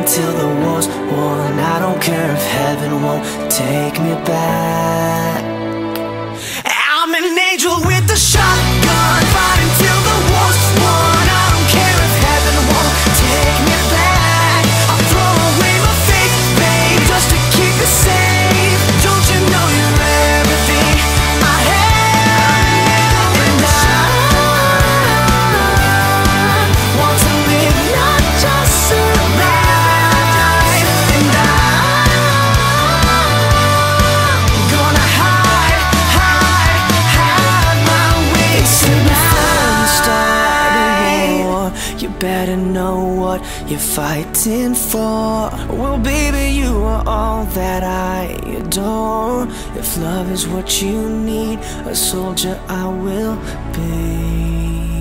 until the war's won. I don't care if heaven won't take me back. I'm an angel with a shotgun, fighting till the war's won. I don't care if heaven won't take me back. I'll throw away my faith, babe, just to keep it safe. Don't you know you're everything I have? And I want to live, not just survive. And I'm gonna hide my way tonight. Start a war, you better know what you're fighting for. Well, baby, you are all that I adore. If love is what you need, a soldier I will be.